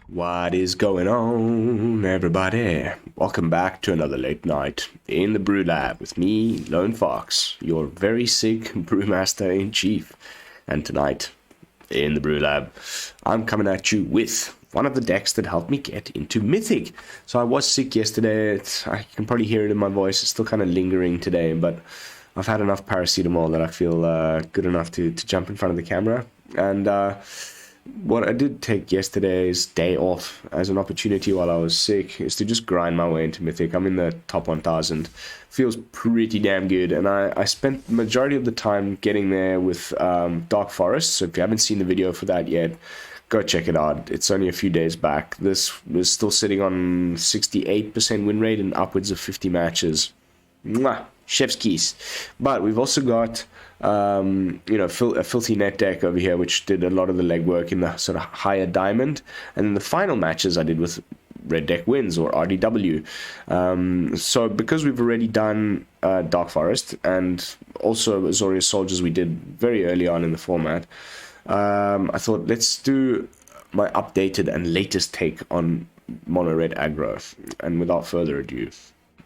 What is going on, everybody? Welcome back to another late night in the BrewLab with me, Lone Fox, your very sick Brewmaster-in-Chief. And tonight, in the BrewLab, I'm coming at you with one of the decks that helped me get into Mythic. So I was sick yesterday. I can probably hear it in my voice. It's still kind of lingering today, but I've had enough paracetamol that I feel good enough to jump in front of the camera. And what I did take yesterday's day off as an opportunity while I was sick is to just grind my way into Mythic. I'm in the top 1000. Feels pretty damn good. And I spent the majority of the time getting there with Dark Forest. So if you haven't seen the video for that yet, go check it out. It's only a few days back. This was still sitting on 68% win rate and upwards of 50 matches. Mwah! Chef's keys. But we've also got a filthy net deck over here, which did a lot of the legwork in the sort of higher diamond. And then the final matches I did with Red Deck Wins, or RDW. So because we've already done Dark Forest and also Azorius Soldiers we did very early on in the format, I thought let's do my updated and latest take on mono red aggro. And without further ado,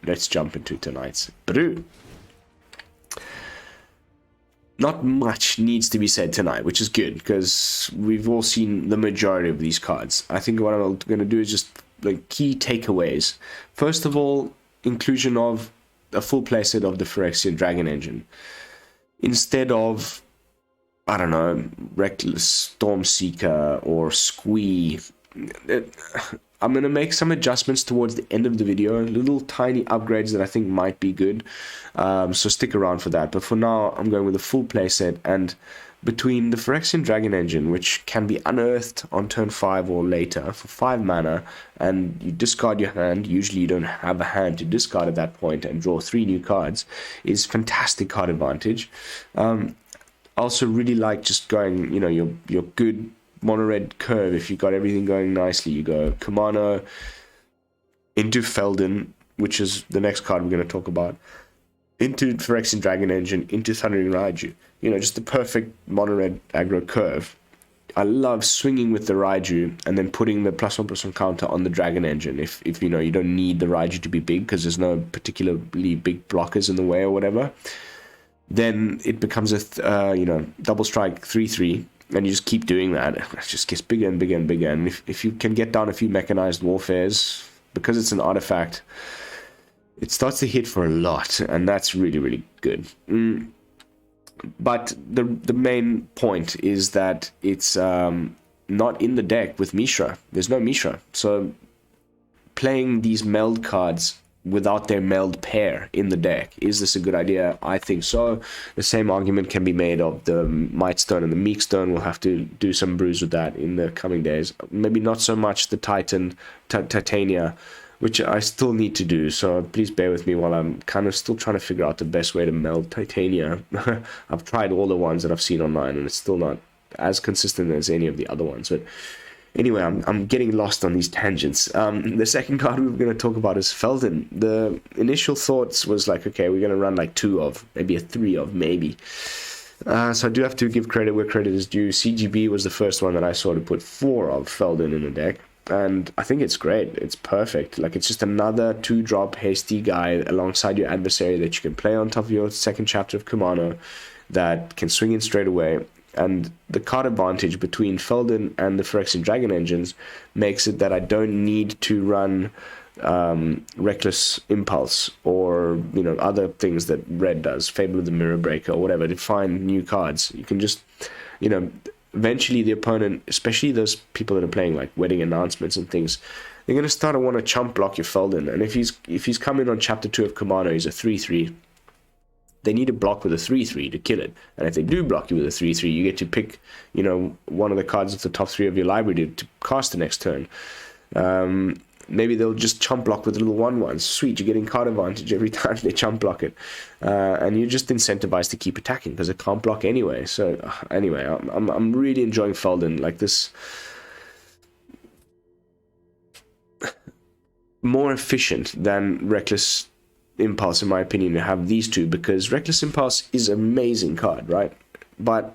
let's jump into tonight's brew. Not much needs to be said tonight, which is good, because we've all seen the majority of these cards. I think what I'm going to do is just like key takeaways. First of all, inclusion of a full playset of the Phyrexian Dragon Engine. Instead of, I don't know, Reckless, Stormseeker, or Squee. I'm going to make some adjustments towards the end of the video, little tiny upgrades that I think might be good, so stick around for that. But for now, I'm going with a full playset, and between the Phyrexian Dragon Engine, which can be unearthed on turn 5 or later for 5 mana, and you discard your hand, usually you don't have a hand to discard at that point, and draw 3 new cards, is fantastic card advantage. I also really like just going, your good mono red curve. If you got everything going nicely, you go Kumano into Feldon, which is the next card we're going to talk about, into Phyrexian Dragon Engine, into Thundering Raiju. Just the perfect mono red aggro curve. I love swinging with the Raiju and then putting the +1/+1 counter on the Dragon Engine. If you don't need the Raiju to be big because there's no particularly big blockers in the way or whatever, then it becomes a double strike 3/3. And you just keep doing that. It just gets bigger and bigger and bigger. And if you can get down a few Mechanized Warfares, because it's an artifact, it starts to hit for a lot. And that's really, really good. But the main point is that it's not in the deck with Mishra. There's no Mishra. So playing these meld cards without their meld pair in the deck, is this a good idea? I think so. The same argument can be made of the Might Stone and the Meek Stone. We'll have to do some brews with that in the coming days. Maybe not so much the Titania, which I still need to do, so please bear with me while I'm kind of still trying to figure out the best way to meld Titania. I've tried all the ones that I've seen online, and it's still not as consistent as any of the other ones, but anyway, I'm getting lost on these tangents. The second card we're going to talk about is Feldon. The initial thoughts was like, okay, we're going to run like 2 of, maybe a 3 of, maybe. So I do have to give credit where credit is due. CGB was the first one that I saw to put 4 of Feldon in the deck. And I think it's great. It's perfect. Like, it's just another 2-drop hasty guy alongside your adversary that you can play on top of your second chapter of Kumano that can swing in straight away. And the card advantage between Feldon and the Phyrexian Dragon Engines makes it that I don't need to run Reckless Impulse or other things that Red does, Fable of the Mirror Breaker or whatever, to find new cards. You can just, eventually the opponent, especially those people that are playing like Wedding Announcements and things, they're going to start to want to chump block your Feldon. And if he's coming on chapter 2 of Kumano, he's a 3/3. They need to block with a 3/3 to kill it. And if they do block you with a 3/3, you get to pick, one of the cards of the top 3 of your library to cast the next turn. Maybe they'll just chump block with little 1/1s. Sweet, you're getting card advantage every time they chump block it. And you're just incentivized to keep attacking because it can't block anyway. So anyway, I'm really enjoying Feldon. Like, this more efficient than Reckless Impulse, in my opinion, to have these two, because Reckless Impulse is an amazing card, right? But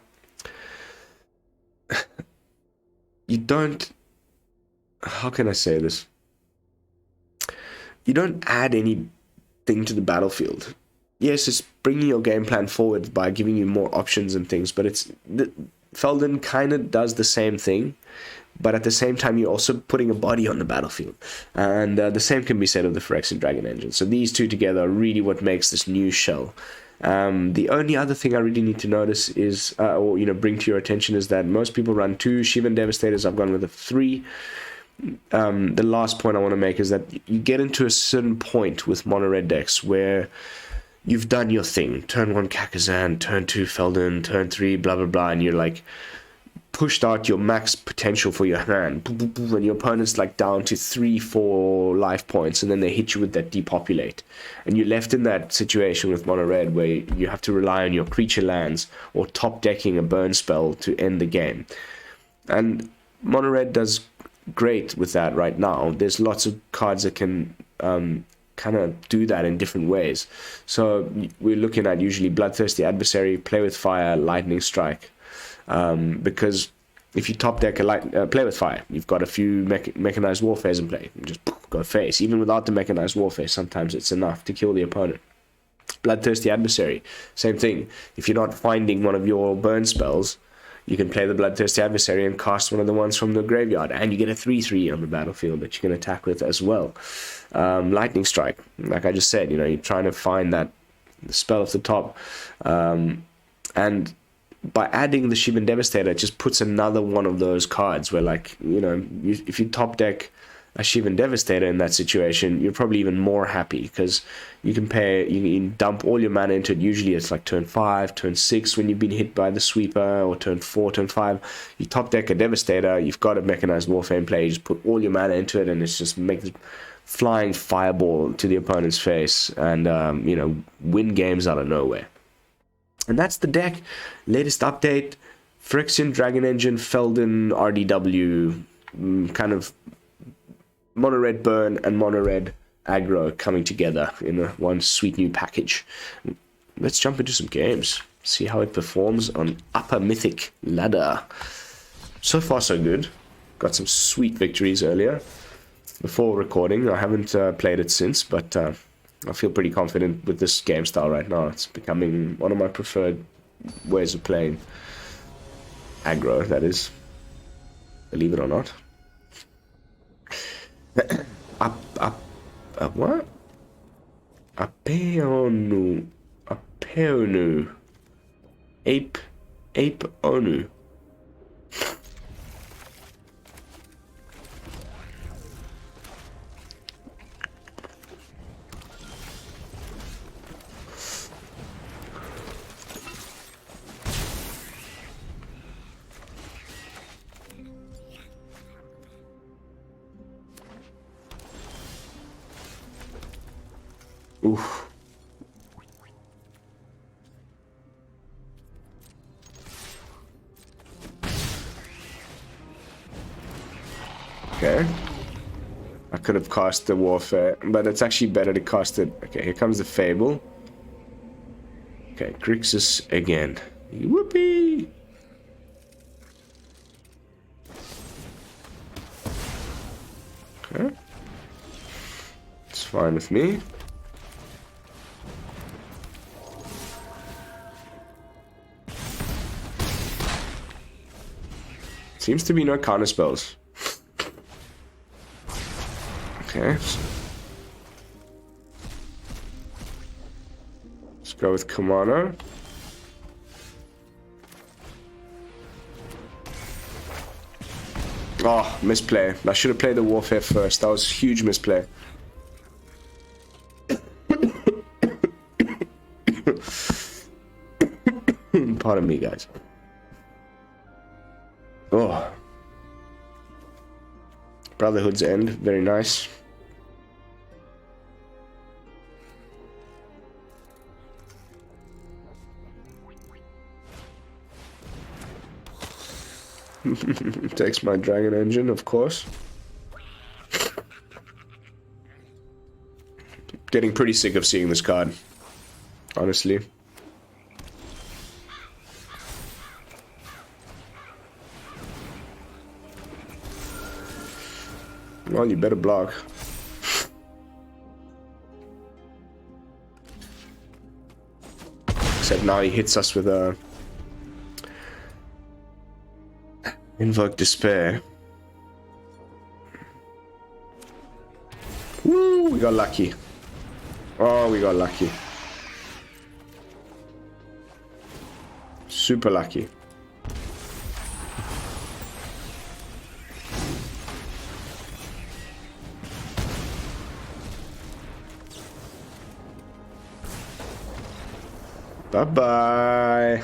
you don't, how can I say this? You don't add anything to the battlefield. Yes, it's bringing your game plan forward by giving you more options and things, but Feldon kind of does the same thing, but at the same time, you're also putting a body on the battlefield. And the same can be said of the Phyrexian Dragon Engine. So these two together are really what makes this new shell. The only other thing I really need to notice is, or bring to your attention, is that most people run 2 Shivan Devastators. I've gone with a 3. The last point I want to make is that you get into a certain point with mono red decks where you've done your thing. Turn 1 Kakkazan, turn 2 Feldon, turn 3 blah blah blah, and you're like pushed out your max potential for your hand, and your opponent's like down to 3-4 life points, and then they hit you with that depopulate, and you're left in that situation with mono red where you have to rely on your creature lands or top decking a burn spell to end the game. And mono red does great with that right now. There's lots of cards that can kind of do that in different ways. So we're looking at usually Bloodthirsty Adversary, Play with Fire, Lightning Strike. Because if you top deck a Play with Fire, you've got a few Mechanized Warfares in play. You just go face. Even without the Mechanized Warfare, sometimes it's enough to kill the opponent. Bloodthirsty Adversary, same thing. If you're not finding one of your burn spells, you can play the Bloodthirsty Adversary and cast one of the ones from the graveyard, and you get a 3/3 on the battlefield that you can attack with as well. Lightning Strike, like I just said, you're trying to find that spell off the top, and by adding the Shivan Devastator, it just puts another one of those cards where, like, if you top deck a Shivan Devastator in that situation, you're probably even more happy because you can dump all your mana into it. Usually it's like turn 5, turn 6 when you've been hit by the sweeper, or turn 4, turn 5. You top deck a Devastator, you've got a Mechanized Warfare in play, you just put all your mana into it, and it's just makes flying fireball to the opponent's face and, win games out of nowhere. And that's the deck. Latest update, Phyrexian Dragon Engine, Feldon, RDW, kind of mono red burn and mono red aggro coming together in one sweet new package. Let's jump into some games, see how it performs on upper mythic ladder. So far so good. Got some sweet victories earlier before recording. I haven't played it since, but I feel pretty confident with this game style right now. It's becoming one of my preferred ways of playing aggro, that is, believe it or not. What? Apeonu. Ape Onu. Oof. Okay. I could have cast the Warfare, but it's actually better to cast it. Okay, here comes the Fable. Okay, Grixis again. Whoopee! Okay. It's fine with me. Seems to be no counter spells. Okay. Let's go with Kumano. Oh, misplay. I should have played the Warfare first. That was a huge misplay. Pardon me, guys. Oh. Brotherhood's End, very nice. Takes my Dragon Engine, of course. Getting pretty sick of seeing this card, honestly. Well, you better block. Except now he hits us with a Invoke Despair. Woo, we got lucky. Oh, we got lucky. Super lucky. Bye-bye.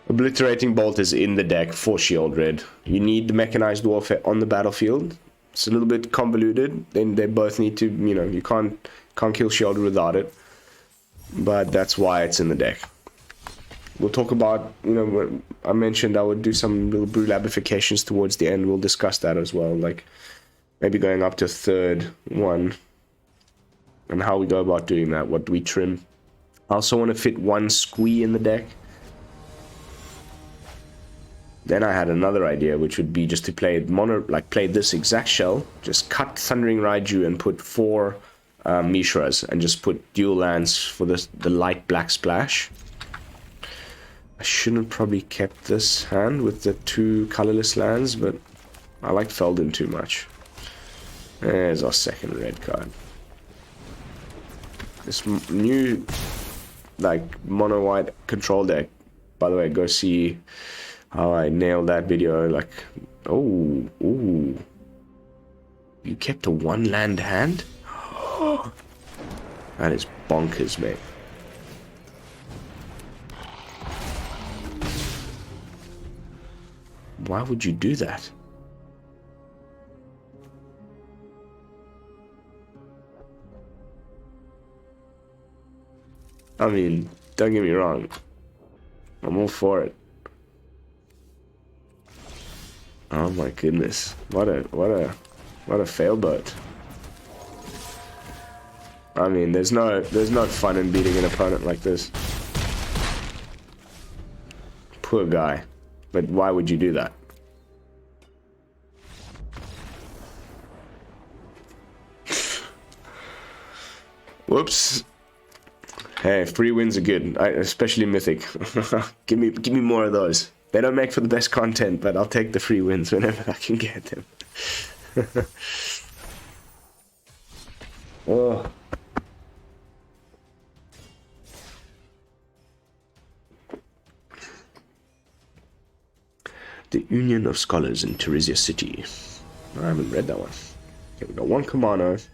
Obliterating Bolt is in the deck for Shield Red. You need the Mechanized Warfare on the battlefield. It's a little bit convoluted. Then they both need to, you know, you can't kill Shield without it. But that's why it's in the deck. We'll talk about, you know, I mentioned I would do some little BrewLabifications towards the end. We'll discuss that as well. Like, maybe going up to a third one. And how we go about doing that. What do we trim? I also want to fit one squee in the deck. Then I had another idea, which would be just to play mono, like play this exact shell, just cut Thundering Raiju and put 4 Mishras, and just put dual lands for the light black splash. I shouldn't have probably kept this hand with the 2 colorless lands, but I like Feldon too much. There's our second red card. This new, like, mono white control deck. By the way, go see how I nailed that video. Like, oh, ooh. You kept a 1 land hand? That is bonkers, mate. Why would you do that? I mean, don't get me wrong. I'm all for it. Oh my goodness. What a failboat. I mean, there's no fun in beating an opponent like this. Poor guy. But why would you do that? Whoops. Hey, free wins are good, especially Mythic. give me more of those. They don't make for the best content, but I'll take the free wins whenever I can get them. Oh. The Union of Scholars in Teresia City. I haven't read that one. Okay, we got 1 Kumano,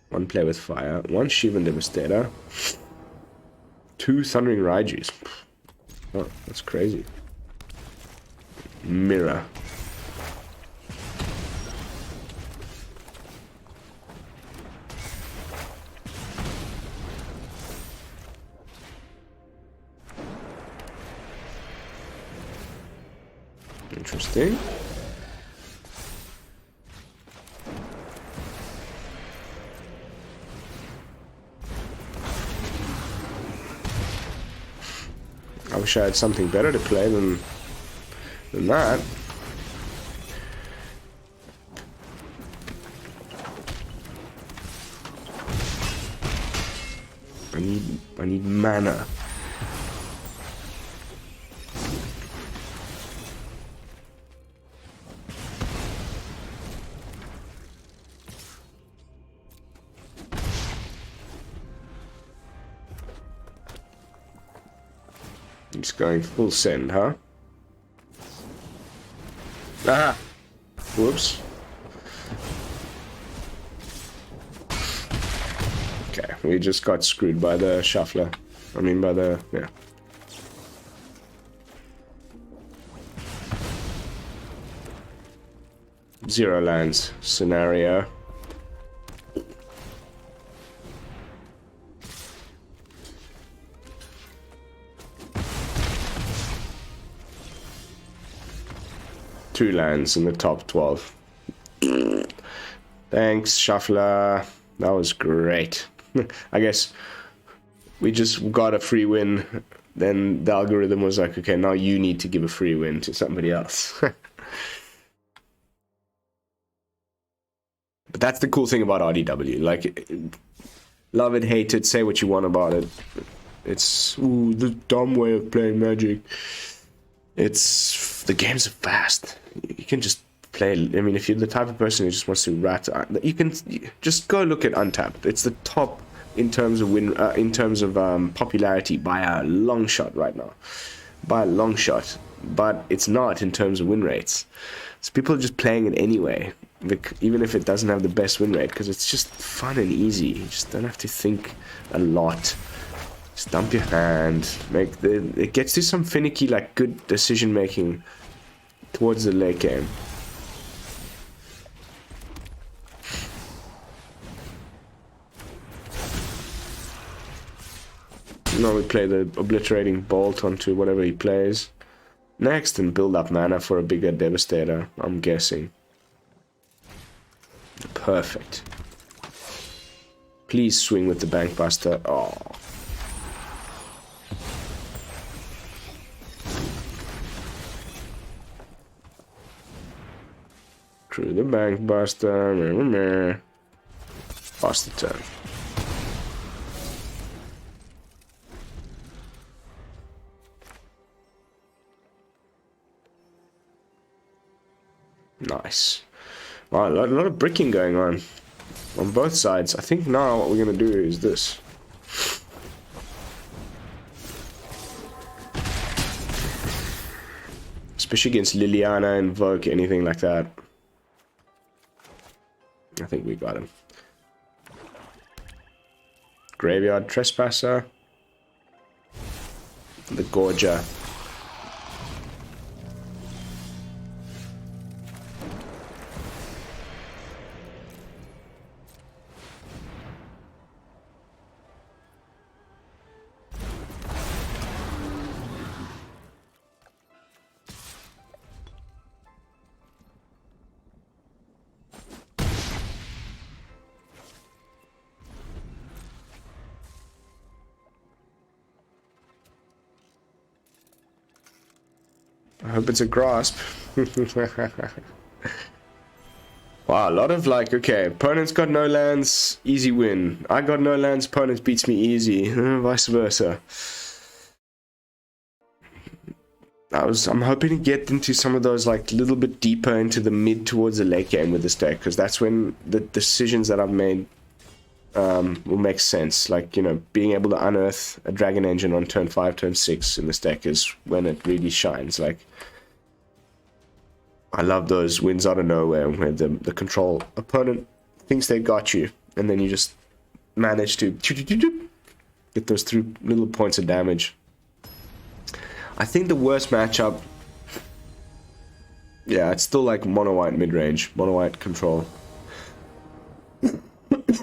1 Play with Fire, 1 Shivan Devastator, 2 Thundering Raijus. Oh, that's crazy. Mirror. Interesting. I wish I had something better to play than that. I need mana. He's going full send, huh? Ah! Whoops. Okay, we just got screwed by the shuffler. I mean, by the... yeah. Zero lands scenario. Two lands in the top 12. Thanks, Shuffler. That was great. I guess we just got a free win. Then the algorithm was like, okay, now you need to give a free win to somebody else. But that's the cool thing about RDW. Like, love it, hate it, say what you want about it. It's the dumb way of playing Magic. It's the games are fast. You can just play. I mean, if you're the type of person who just wants to rat, you can just go look at Untapped. It's the top in terms of popularity by a long shot right now, by a long shot. But it's not in terms of win rates. So people are just playing it anyway, even if it doesn't have the best win rate, because it's just fun and easy. You just don't have to think a lot. Just dump your hand, it gets to some finicky, like, good decision making towards the late game. Now we play the Obliterating Bolt onto whatever he plays next and build up mana for a bigger Devastator, I'm guessing. Perfect. Please swing with the Bankbuster. Oh. Through the Bankbuster. Pass the turn. Nice. Wow, a lot of bricking going on both sides. I think now what we're going to do is this. Especially against Liliana, Invoke, anything like that. I think we got him. Graveyard Trespasser. The Gorger. I hope it's a grasp. Wow, a lot of like, okay, opponent's got no lands, easy win. I got no lands, opponent beats me easy. Vice versa. I'm hoping to get into some of those, like, little bit deeper into the mid towards the late game with this deck, because that's when the decisions that I've made will make sense. Like, you know, being able to unearth a Dragon Engine on turn 5, turn 6 in this deck is when it really shines. Like, I love those wins out of nowhere where the control opponent thinks they got you, and then you just manage to get those 3 little points of damage. I think the worst matchup, yeah, it's still like mono white mid range, mono white control.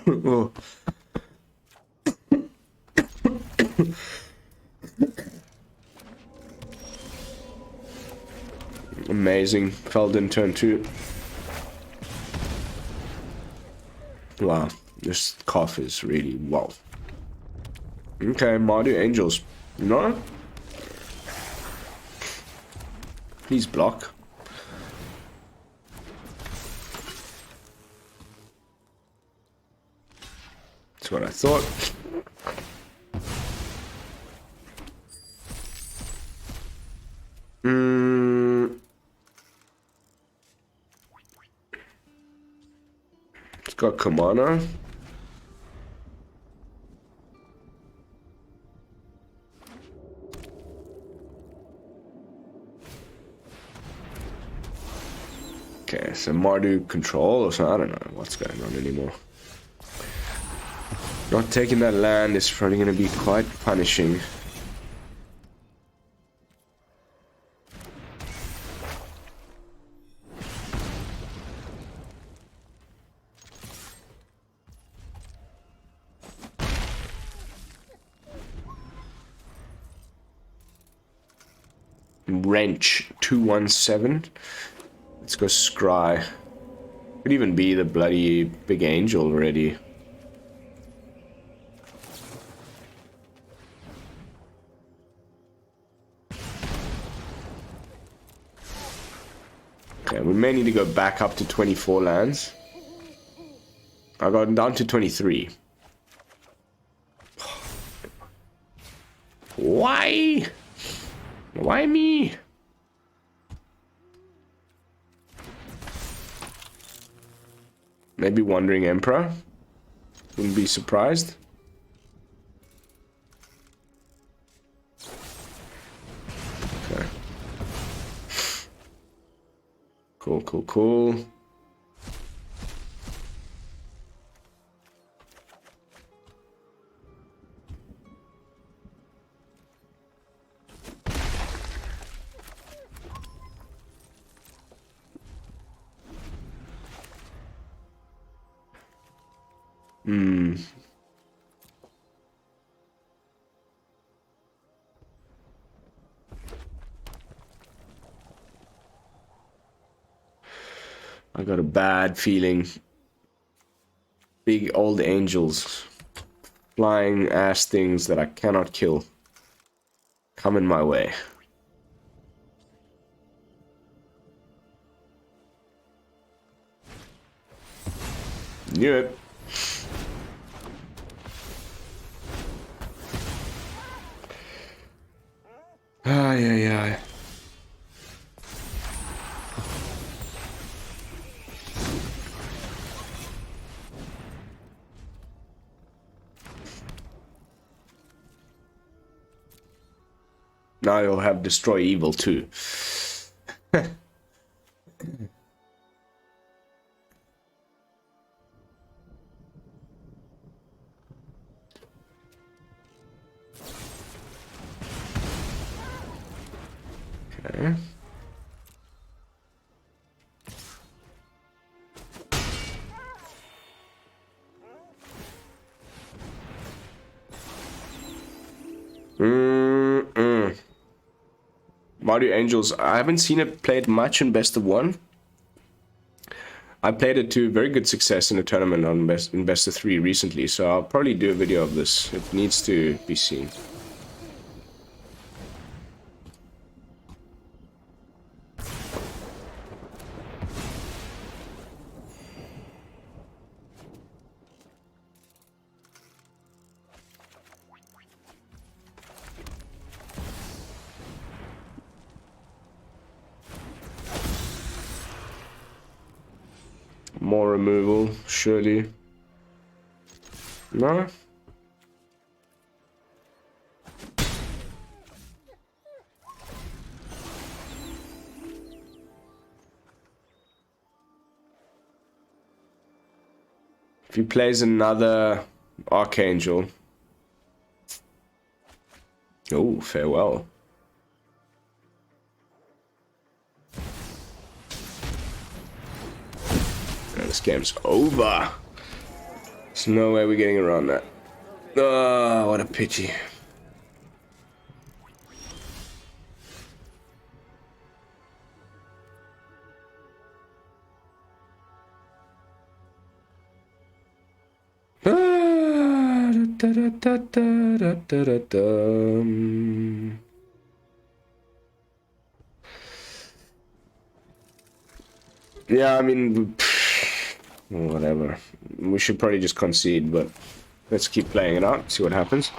Oh. Amazing. Feldon turn 2. Wow, this cough is really wow. Okay, Mardu Angels. No? Please block. That's what I thought. It's got Kumano. Okay, so Mardu control or something. I don't know what's going on anymore. Not taking that land is probably going to be quite punishing. Wrench 217. Let's go Scry. Could even be the bloody big angel already. Okay, we may need to go back up to 24 lands. I got down to 23. Why? Why me? Maybe Wandering Emperor. Wouldn't be surprised. Okay. Cool, cool, cool. I got a bad feeling. Big old angels. Flying ass things that I cannot kill. Coming my way. Knew it. Ay, ay, ay. Now you'll have Destroy Evil too. Okay. Mario Angels, I haven't seen it played much in Best of 1. I played it to very good success in a tournament on Best of 3 recently, so I'll probably do a video of this. It needs to be seen. More removal, surely. No? If he plays another Archangel. Oh, farewell. This game's over. There's no way we're getting around that. Oh, what a pity. Yeah, I mean, whatever. We should probably just concede, but let's keep playing it out, see what happens.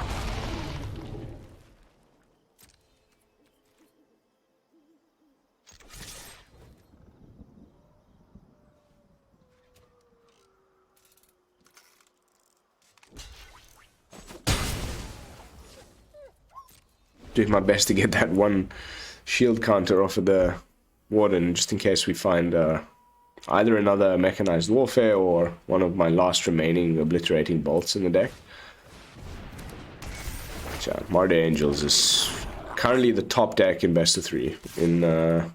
Do my best to get that one shield counter off of the Warden, just in case we find either another Mechanized Warfare or one of my last remaining Obliterating Bolts in the deck. Martyr Angels is currently the top deck in Best of 3 in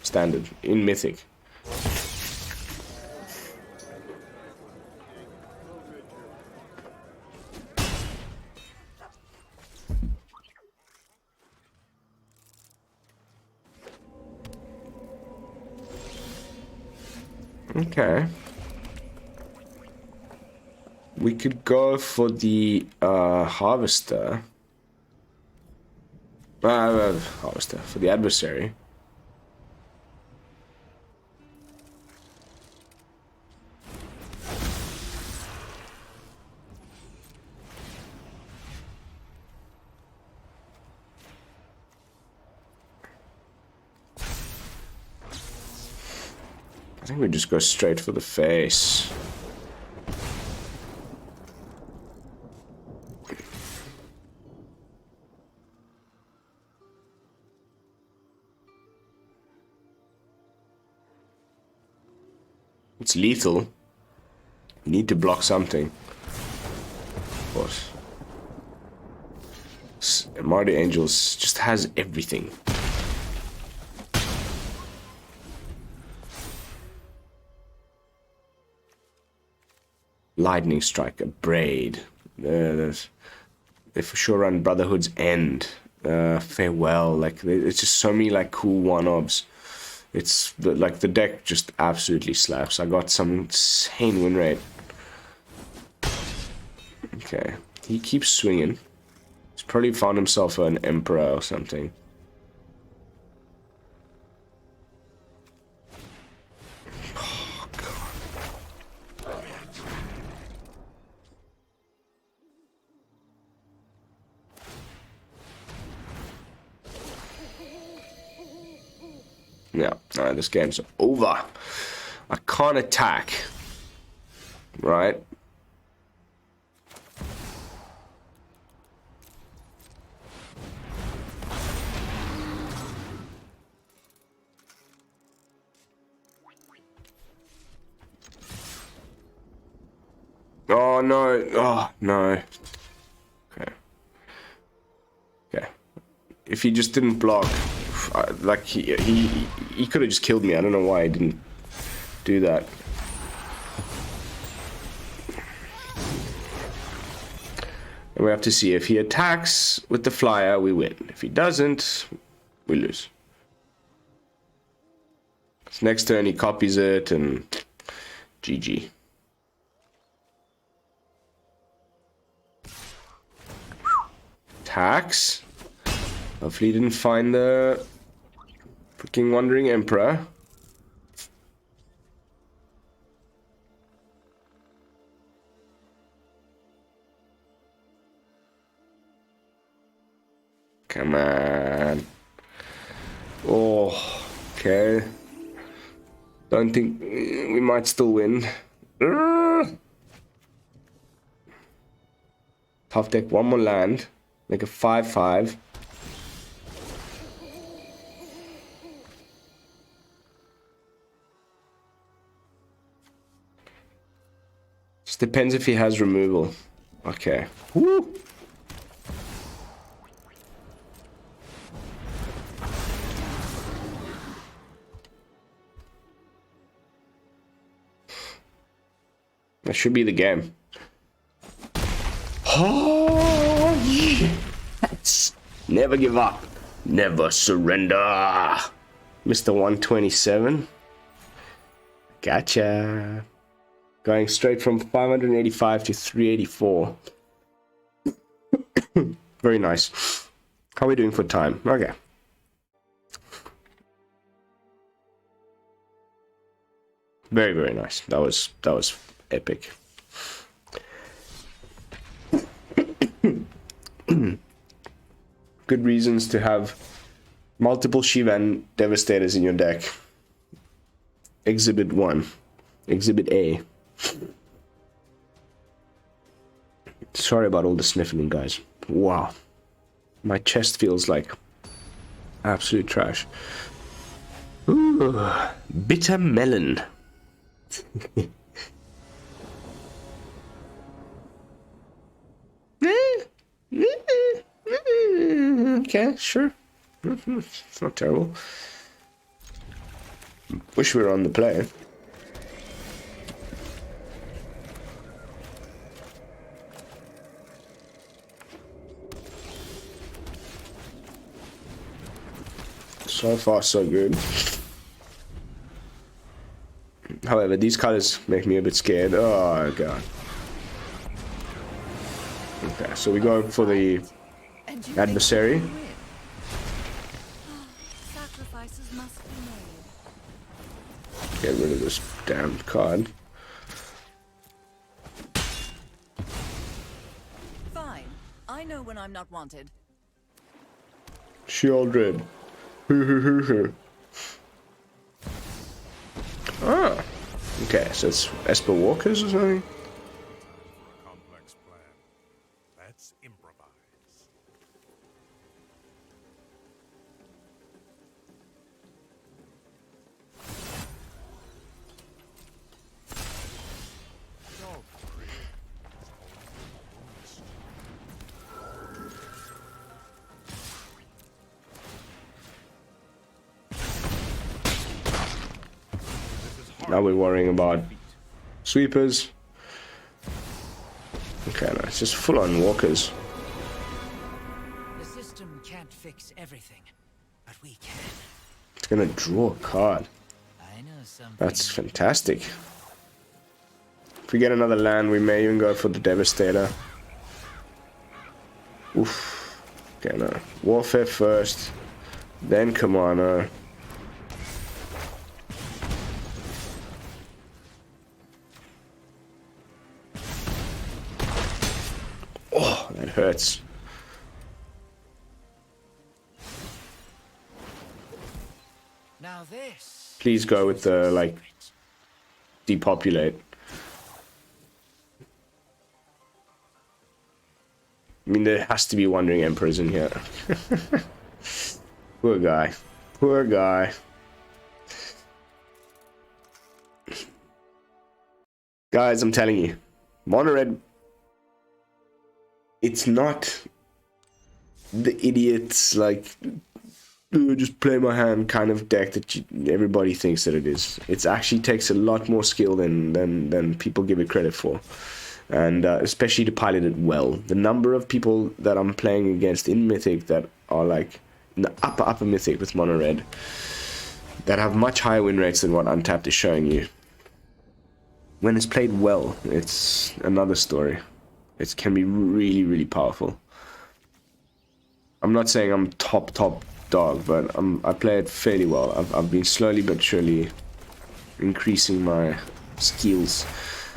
Standard, in Mythic. Okay. We could go for the Harvester. Harvester, for the Adversary. I think we just go straight for the face. It's lethal. You need to block something. Of course. Marty Angels just has everything. Lightning Strike, a Braid. They for sure run Brotherhood's End. Farewell. Like, it's just so many like cool one-offs. It's like the deck just absolutely slaps. I got some insane win rate. Okay, he keeps swinging. He's probably found himself an Emperor or something. Oh, God. Yeah, alright, this game's over. I can't attack. Right? Oh no! Oh no! Okay. Okay. If he just didn't block, like he could have just killed me. I don't know why he didn't do that. And we have to see if he attacks with the flyer, we win. If he doesn't, we lose. So next turn he copies it and GG. Attacks. Hopefully he didn't find the freaking Wandering Emperor. Come on. Oh, okay. Don't think we might still win. Tough deck, one more land. Make a 5/5. Just depends if he has removal. Okay. Woo! That should be the game. Oh, yes! Never give up. Never surrender. Mr. 127. Gotcha. Going straight from 585 to 384. Very nice. How are we doing for time? Okay. Very, very nice. That was epic. Good reasons to have multiple Shivan Devastators in your deck. Exhibit 1. Exhibit A. Sorry about all the sniffling, guys. Wow. My chest feels like absolute trash. Ooh, bitter melon. Okay, sure. It's not terrible. Wish we were on the play. So far, so good. However, these colors make me a bit scared. Oh, God. Okay, so we go for the adversary. Sacrifices must be made. Get rid of this damn card. Fine. I know when I'm not wanted. Shieldred. Ah. Okay, so it's Esper Walkers or something? Complex plan. Let's improvise. Don't worry. It's only Now we're worrying about sweepers. Okay, no, it's just full-on walkers. The system can't fix everything, but we can. It's gonna draw a card. I know something. That's fantastic. If we get another land, we may even go for the Devastator. Oof. Okay, no. Warfare first, then Kumano. Oh, that hurts. Now this. Please go with the, like, depopulate. I mean, there has to be Wandering Emperors in here. Poor guy. Poor guy. Guys, I'm telling you, Mono Red, it's not the idiots, like, just play my hand kind of deck that everybody thinks that it is. It actually takes a lot more skill than people give it credit for. And especially to pilot it well. The number of people that I'm playing against in Mythic that are like in the upper Mythic with Mono Red that have much higher win rates than what Untapped is showing you. When it's played well, it's another story. It can be really, really powerful. I'm not saying I'm top dog, but I play it fairly well. I've been slowly but surely increasing my skills.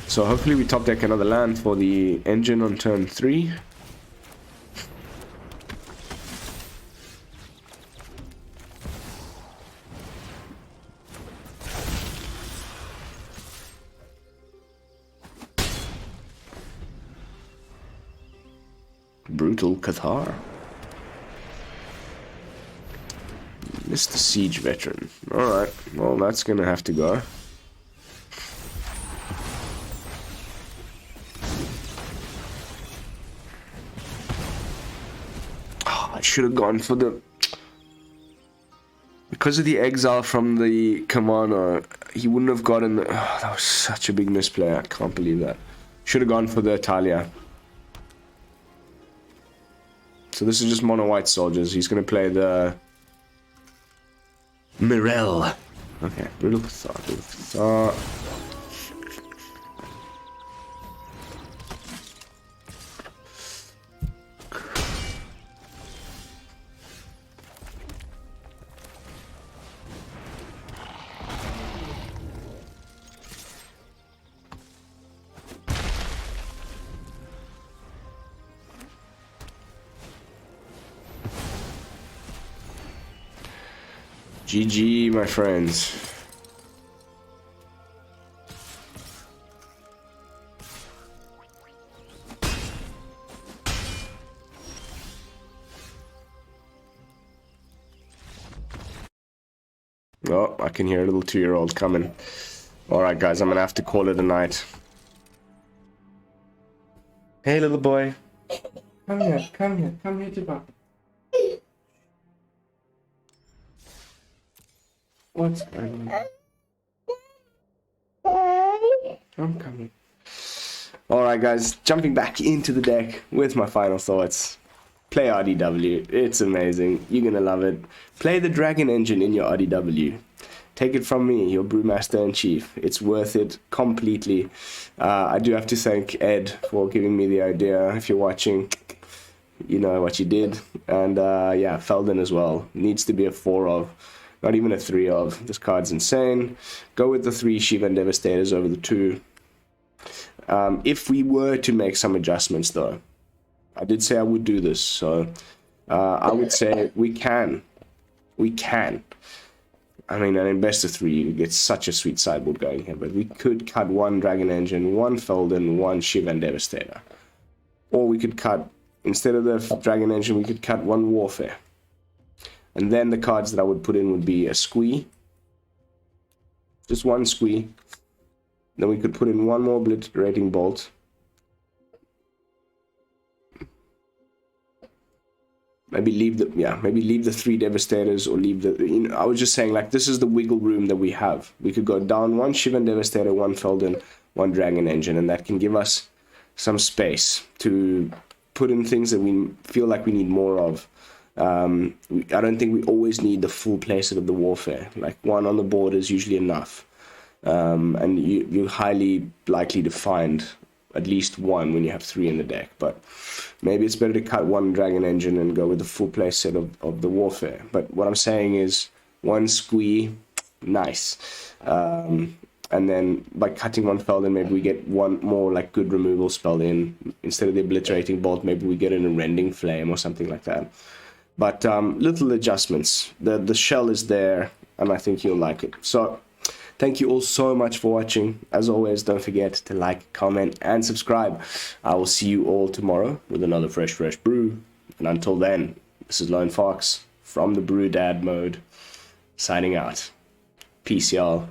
So hopefully we top deck another land for the engine on turn 3. Brutal Cathar. Mr. Siege Veteran. Alright, well that's gonna have to go. I should have gone for the... Because of the exile from the Kumano, he wouldn't have gotten... Oh, that was such a big misplay. I can't believe that. Should have gone for the Talia. So this is just mono white soldiers. He's going to play the... Mirel. Okay, Brutal Cathar. GG, my friends. Oh, I can hear a little 2-year-old coming. Alright, guys, I'm gonna have to call it a night. Hey, little boy. Come here, Jabba. What's going on? I'm coming. Alright guys, jumping back into the deck with my final thoughts. Play RDW, it's amazing, you're gonna love it. Play the Dragon Engine in your RDW. Take it from me, your Brewmaster in Chief. It's worth it completely. I do have to thank Ed for giving me the idea. If you're watching, you know what you did. And yeah, Feldon as well. Needs to be a 4 of. Not even a 3 of. This card's insane. Go with the 3 Shivan Devastators over the 2. If we were to make some adjustments, though, I did say I would do this, so I would say we can. We can. I mean, and in best of 3, you get such a sweet sideboard going here. But we could cut 1 Dragon Engine, 1 Feldon, 1 Shivan Devastator. Or we could cut, instead of the Dragon Engine, we could cut 1 Warfare. And then the cards that I would put in would be a Squee. Just 1 Squee. Then we could put in 1 more Obliterating Bolt. Maybe leave the 3 Devastators, or leave the, you know, I was just saying, like, this is the wiggle room that we have. We could go down 1 Shivan Devastator, 1 Feldon, 1 Dragon Engine, and that can give us some space to put in things that we feel like we need more of. I don't think we always need the full playset of the Warfare. Like, 1 on the board is usually enough. And you're highly likely to find at least 1 when you have 3 in the deck. But maybe it's better to cut 1 Dragon Engine and go with the full playset of the Warfare. But what I'm saying is 1 Squee, nice. And then by cutting 1 Feldon, maybe we get 1 more like good removal spell in. Instead of the Obliterating Bolt, maybe we get in a Rending Flame or something like that. But little adjustments. The shell is there, and I think you'll like it. So thank you all so much for watching. As always, don't forget to like, comment, and subscribe. I will see you all tomorrow with another fresh brew. And until then, this is Lone Fox from the BrewDad mode, signing out. Peace, y'all.